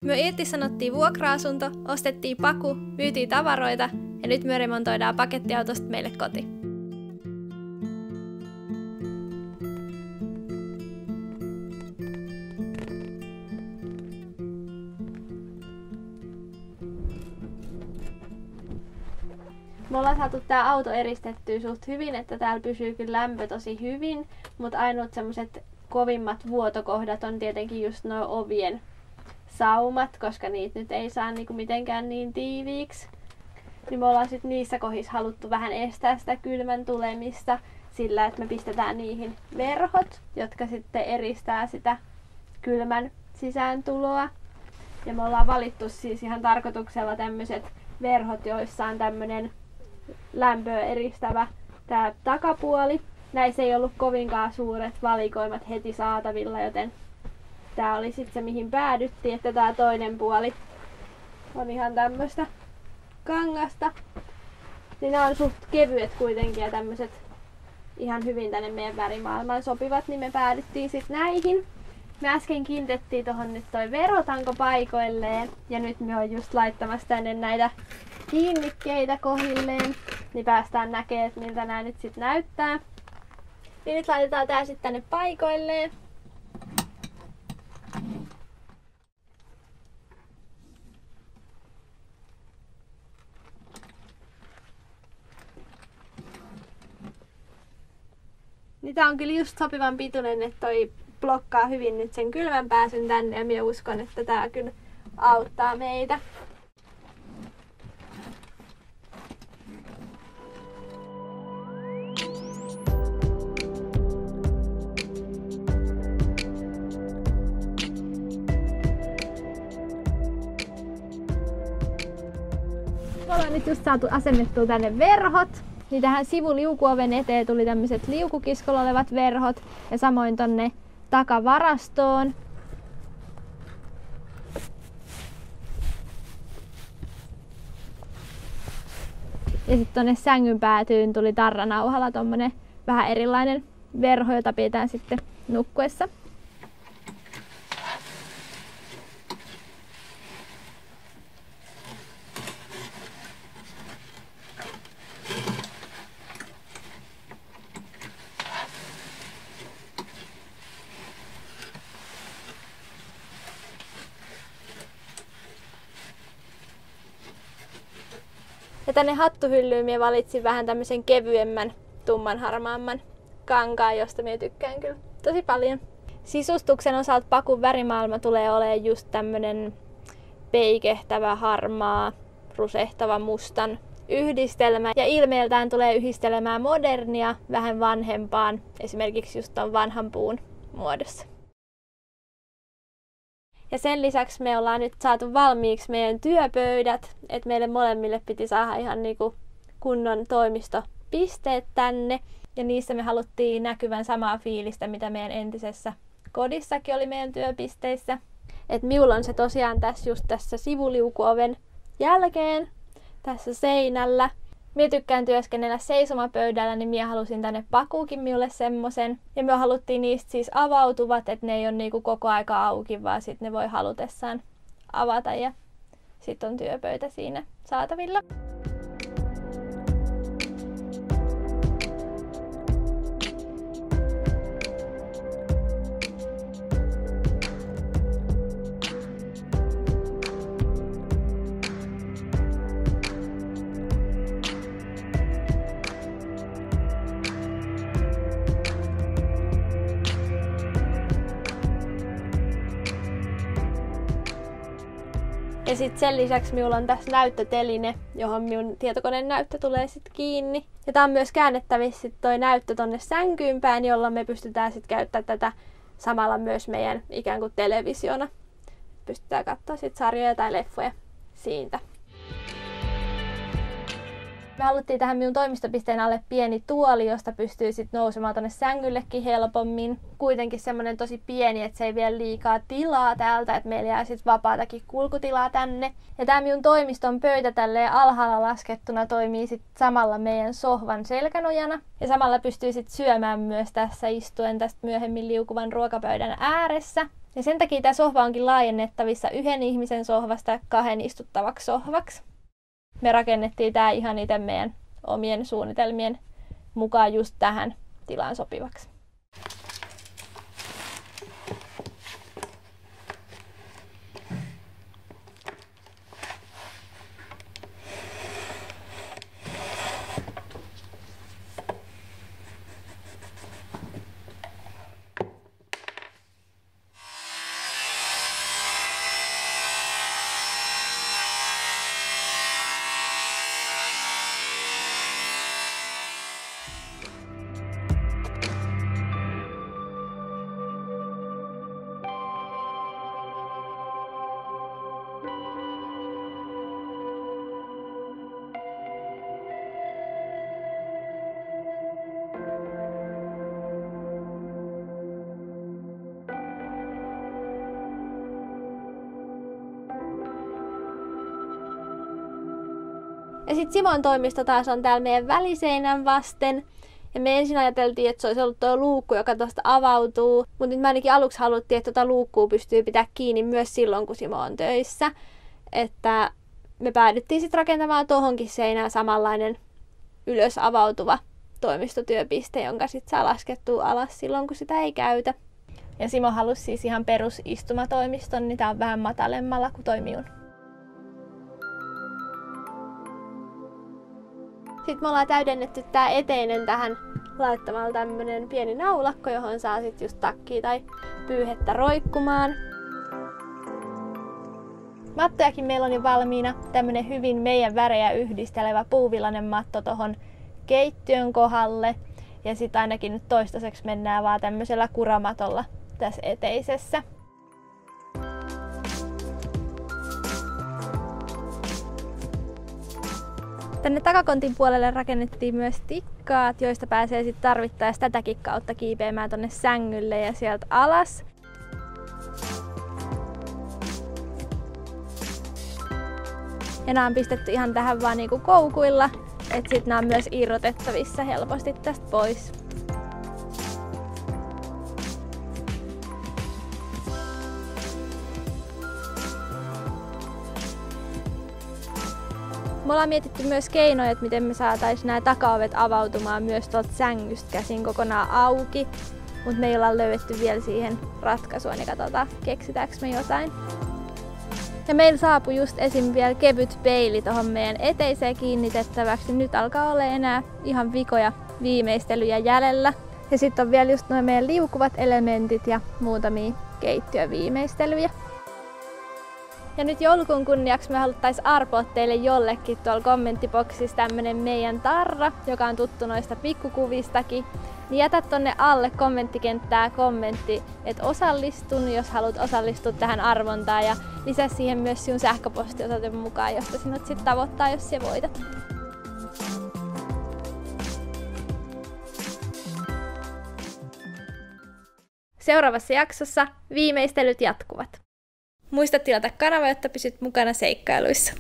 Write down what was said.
Me irtisanottiin vuokra-asunto, ostettiin paku, myytiin tavaroita ja nyt me remontoidaan pakettiautosta meille koti. Me ollaan saatu tää auto eristettyä suht hyvin, että täällä pysyy kyllä lämpö tosi hyvin, mutta ainoat semmoset kovimmat vuotokohdat on tietenkin just nuo ovien saumat, koska niitä nyt ei saa niinku mitenkään niin tiiviiksi. Niin me ollaan sit niissä kohdissa haluttu vähän estää sitä kylmän tulemista sillä, että me pistetään niihin verhot, jotka sitten eristää sitä kylmän sisääntuloa. Ja me ollaan valittu siis ihan tarkoituksella tämmöiset verhot, joissa on tämmönen lämpöä eristävä tää takapuoli. Näissä ei ollut kovinkaan suuret valikoimat heti saatavilla, joten tää oli sitten se mihin päädyttiin, että tää toinen puoli on ihan tämmöstä kangasta. Niin nämä on suht kevyet kuitenkin ja tämmöset ihan hyvin tänne meidän värimaailmaan sopivat, niin me päädyttiin sitten näihin. Me äsken kiinnitettiin tohon nyt toi verotanko paikoilleen ja nyt me on just laittamassa tänne näitä kiinnikkeitä kohdilleen, niin päästään näkemään, että miltä nää nyt sit näyttää. Niin nyt laitetaan tää sitten tänne paikoilleen. Niin tää on kyllä just sopivan pituinen, että toi blokkaa hyvin nyt sen kylmän pääsyn tänne ja minä uskon, että tää kyllä auttaa meitä. Me ollaan nyt just saatu asennettua tänne verhot. Niin tähän sivuliukuoven eteen tuli tämmöiset liukukiskolla olevat verhot ja samoin tonne takavarastoon. Ja sitten tonne sängyn päätyyn tuli tarranauhalla tommonen vähän erilainen verho, jota pidetään sitten nukkuessa. Ja tänne hattuhyllyyn minä valitsin vähän tämmöisen kevyemmän, tummanharmaamman kankaan, josta minä tykkään kyllä tosi paljon. Sisustuksen osalta pakun värimaailma tulee olemaan just tämmönen peikehtävä, harmaa, rusehtava, mustan yhdistelmä. Ja ilmeeltään tulee yhdistelemään modernia vähän vanhempaan, esimerkiksi just ton vanhan puun muodossa. Ja sen lisäksi me ollaan nyt saatu valmiiksi meidän työpöydät, että meille molemmille piti saada ihan niinku kunnon toimistopisteet tänne. Ja niissä me haluttiin näkyvän samaa fiilistä, mitä meidän entisessä kodissakin oli meidän työpisteissä. Et minulla on se tosiaan tässä sivuliukuoven jälkeen, tässä seinällä. Minä tykkään työskennellä seisomapöydällä, niin minä halusin tänne pakuukin minulle semmosen. Ja me haluttiin niistä siis avautuvat, että ne ei ole niinku koko aika auki, vaan sitten ne voi halutessaan avata ja sitten on työpöytä siinä saatavilla. Ja sitten sen lisäksi minulla on tässä näyttöteline, johon minun tietokoneen näyttö tulee sitten kiinni. Ja tää on myös käännettävissä sit toi näyttö tonne sänkyyn päin, jolloin me pystytään sitten käyttämään tätä samalla myös meidän ikään kuin televisiona. Pystytään katsoa sit sarjoja tai leffoja siitä. Me haluttiin tähän minun toimistopisteen alle pieni tuoli, josta pystyy sitten nousemaan tonne sängyllekin helpommin. Kuitenkin semmonen tosi pieni, että se ei vie liikaa tilaa täältä, että meillä jää sitten vapaatakin kulkutilaa tänne. Ja tää minun toimiston pöytä tälleen alhaalla laskettuna toimii sitten samalla meidän sohvan selkänojana. Ja samalla pystyy sitten syömään myös tässä istuen tästä myöhemmin liukuvan ruokapöydän ääressä. Ja sen takia tämä sohva onkin laajennettavissa 1 ihmisen sohvasta 2 istuttavaksi sohvaksi. Me rakennettiin tämä ihan itse meidän omien suunnitelmien mukaan just tähän tilaan sopivaksi. Ja sitten Simon toimisto taas on täällä meidän väliseinän vasten. Ja me ensin ajateltiin, että se olisi ollut tuo luukku, joka tuosta avautuu. Mutta nyt me ainakin aluksi haluttiin, että tuota luukkua pystyy pitää kiinni myös silloin, kun Simo on töissä. Että me päädyttiin sitten rakentamaan tuohonkin seinään samanlainen ylös avautuva toimistotyöpiste, jonka sitten saa laskettua alas silloin, kun sitä ei käytä. Ja Simo halusi siis ihan perusistumatoimiston, niin tää on vähän matalemmalla kuin toi minun. Sitten me ollaan täydennetty tää eteinen tähän laittamalla tämmönen pieni naulakko, johon saa sit just takkia tai pyyhettä roikkumaan. Mattojakin meillä on jo valmiina. Tämmönen hyvin meidän värejä yhdistelevä puuvillainen matto tohon keittiön kohdalle. Ja sit ainakin nyt toistaiseksi mennään vaan tämmöisellä kuramatolla tässä eteisessä. Tänne takakontin puolelle rakennettiin myös tikkaat, joista pääsee sitten tarvittaessa tätäkin kautta kiipeämään tonne sängylle ja sieltä alas. Ja nämä on pistetty ihan tähän vaan niinku koukuilla, että sitten nämä on myös irrotettavissa helposti tästä pois. Me ollaan mietitty myös keinoja, että miten me saataisiin nämä takaovet avautumaan myös tuolta sängystä käsin kokonaan auki. Mutta me ei olla löydetty vielä siihen ratkaisua, niin katsotaan, keksitäänkö me jotain. Ja meillä saapui just esim. Vielä kevyt peili tuohon meidän eteiseen kiinnitettäväksi. Nyt alkaa olla enää ihan vikoja viimeistelyjä jäljellä. Ja sitten on vielä just nuo meidän liukuvat elementit ja muutamia keittiöviimeistelyjä. Ja nyt joulukuun kunniaksi me haluttais arpoa teille jollekin tuolla kommenttiboksissa tämmönen meidän tarra, joka on tuttu noista pikkukuvistakin. Niin jätä tonne alle kommenttikenttää kommentti, että osallistun, jos haluat osallistua tähän arvontaan. Ja lisää siihen myös sinun sähköpostiosoitteen mukaan, josta sinut sit tavoittaa, jos se voitat. Seuraavassa jaksossa viimeistelyt jatkuvat. Muista tilata kanava, jotta pysyt mukana seikkailuissa.